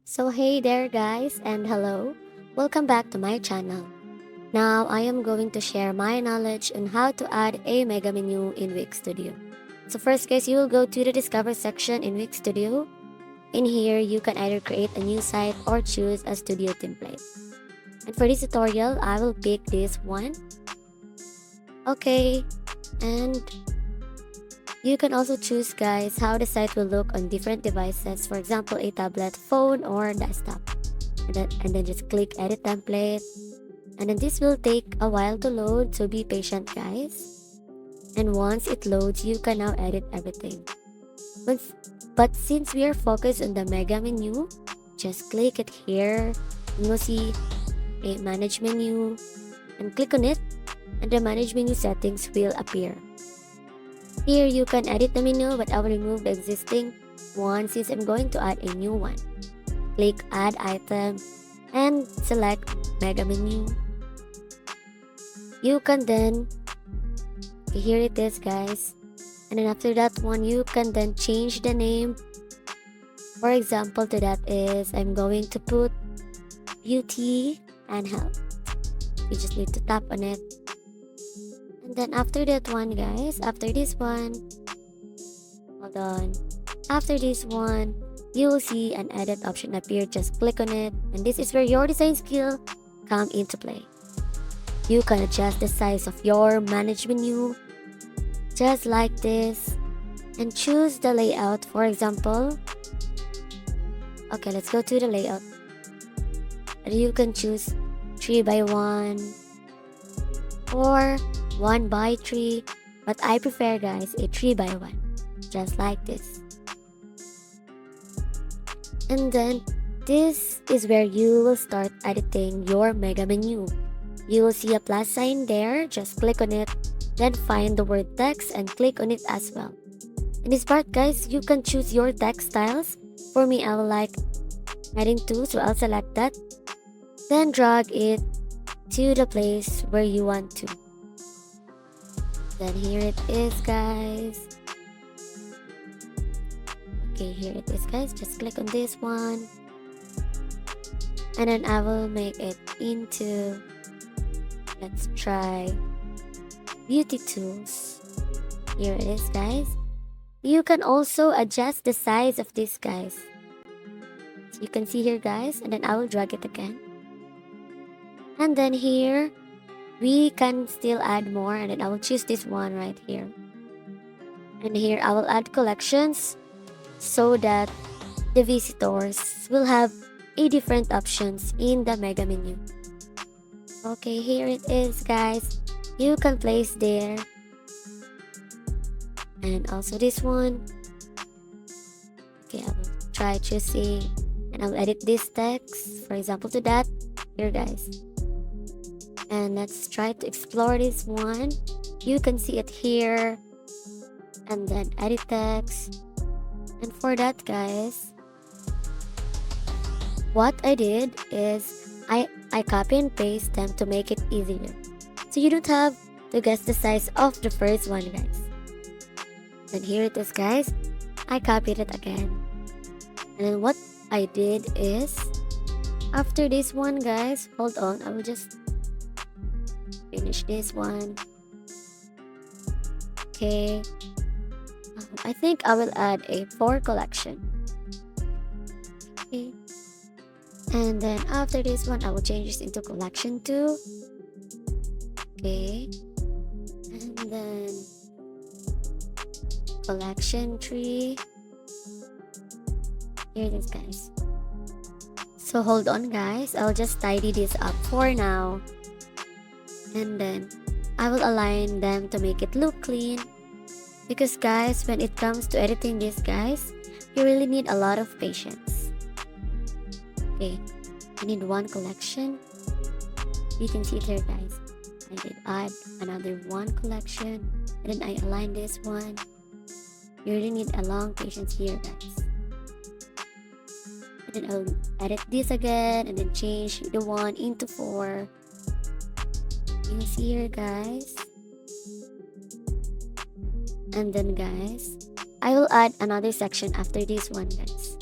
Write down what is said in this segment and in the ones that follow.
So hey there guys and hello. Welcome back to my channel. Now I am going to share my knowledge on how to add a mega menu in Wix Studio. So first guys, you will go to the discover section in Wix Studio. In here, you can either create a new site or choose a studio template. And for this tutorial, I will pick this one. Okay, and you can also choose guys how the site will look on different devices. For example, a tablet, phone, or desktop. And then just click edit template, and then this will take a while to load, so be patient guys. And once it loads, you can now edit everything. But since we are focused on the mega menu, just click it here. You will see a manage menu and click on it, and the manage menu settings will appear. Here you can edit the menu, but I will remove the existing one since I'm going to add a new one. Click add item and select mega menu. You can then, here it is guys, and then after that one you can then change the name. For example, to that is I'm going to put beauty and health. You just need to tap on it, and then after that one guys, after this one, hold on, after this one you will see an edit option appear. Just click on it, and this is where your design skill come into play. You can adjust the size of your manage menu just like this and choose the layout. For example, okay, let's go to the layout. And you can choose 3 by 1 or 1 by 3, but I prefer guys a 3 by 1, just like this. And then this is where you will start editing your mega menu. You will see a plus sign there, just click on it, then find the word text and click on it as well. In this part guys, you can choose your text styles. For me, I will like heading 2, so I'll select that. Then drag it to the place where you want to. Then here it is guys. Okay, here it is guys, just click on this one. And then I will make it into, let's try beauty tools. Here it is guys. You can also adjust the size of this guys. So you can see here guys, and then I will drag it again. And then here we can still add more, and then I will choose this one right here. And here I will add collections so that the visitors will have a different options in the mega menu. Okay, here it is guys. You can place there, and also this one. Okay, I will try choosing, and I'll edit this text, for example, to that here guys. And let's try to explore this one. You can see it here, and then edit text. And for that guys, what I did is I copy and paste them to make it easier, so you don't have to guess the size of the first one guys. And here it is guys, I copied it again. And then what I did is, after this one guys, hold on, I will just finish this one. Okay, I think I will add a 4 collection. Okay, and then after this one I will change this into collection 2. Okay, and then collection 3. Here it is guys. So hold on guys, I'll just tidy this up for now, and then I will align them to make it look clean. Because guys, when it comes to editing this guys, you really need a lot of patience. Okay, I need 1 collection. You can see it here guys. I did add another 1 collection, and then I align this one. You really need a long patience here guys. And then I'll edit this again, and then change the 1 into 4. You see here guys. And then guys, I will add another section after this one guys.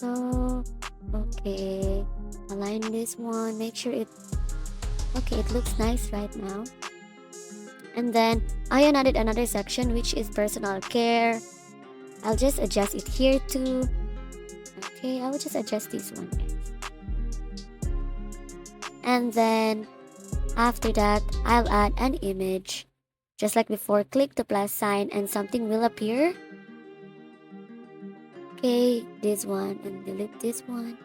So, okay, align this one, make sure it, okay, it looks nice right now. And then I added another section which is personal care. I'll just adjust it here too. Okay, I will just adjust this one, guys. And then after that, I'll add an image. Just like before, click the plus sign and something will appear. Okay, this one, and delete this one.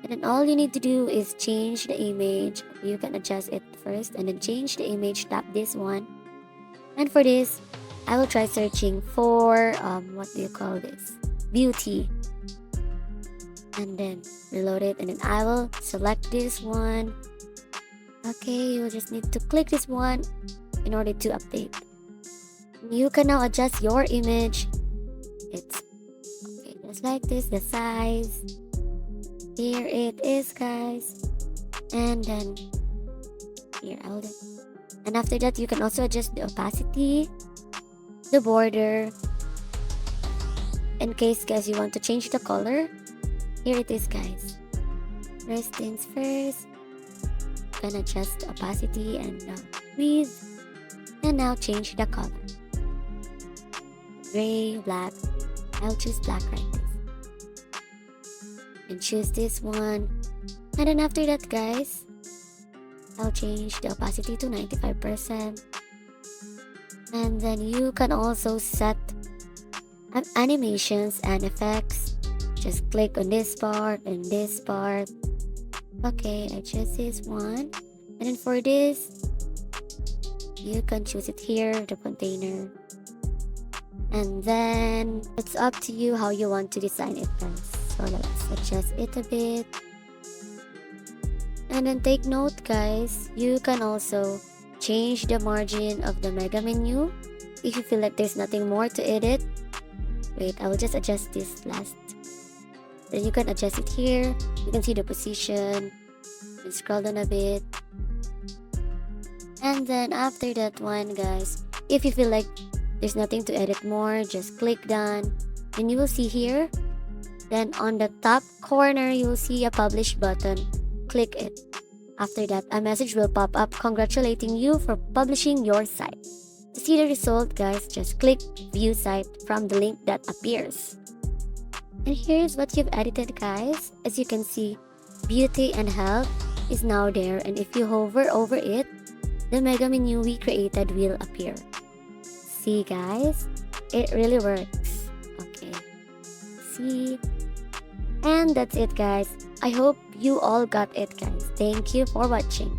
And then all you need to do is change the image. You can adjust it first and then change the image, tap this one. And for this, I will try searching for, what do you call this? Beauty. And then reload it, and then I will select this one. Okay, you will just need to click this one in order to update. You can now adjust your image. It's okay, just like this, the size. Here it is, guys. And then here, hold it. And after that, you can also adjust the opacity, the border. In case, guys, you want to change the color, here it is, guys. First things first, you can adjust the opacity and the width. And now change the color. Gray, black. I'll choose black right this. And choose this one. And then after that, guys, I'll change the opacity to 95%. And then you can also set animations and effects. Just click on this part and this part. Okay, I choose this one. And then for this, you can choose it here, the container. And then it's up to you how you want to design it, guys. So let's adjust it a bit. And then take note, guys, you can also change the margin of the mega menu if you feel like there's nothing more to edit. Wait, I will just adjust this last. Then you can adjust it here. You can see the position. And scroll down a bit. And then after that one, guys, if you feel like there's nothing to edit more, just click done. And you will see here. Then on the top corner, you will see a publish button. Click it. After that, a message will pop up congratulating you for publishing your site. To see the result, guys, just click view site from the link that appears. And here's what you've edited, guys. As you can see, beauty and health is now there, and if you hover over it, the mega menu we created will appear. See, guys, it really works. Okay, see, and that's it, guys. I hope you all got it, guys. Thank you for watching.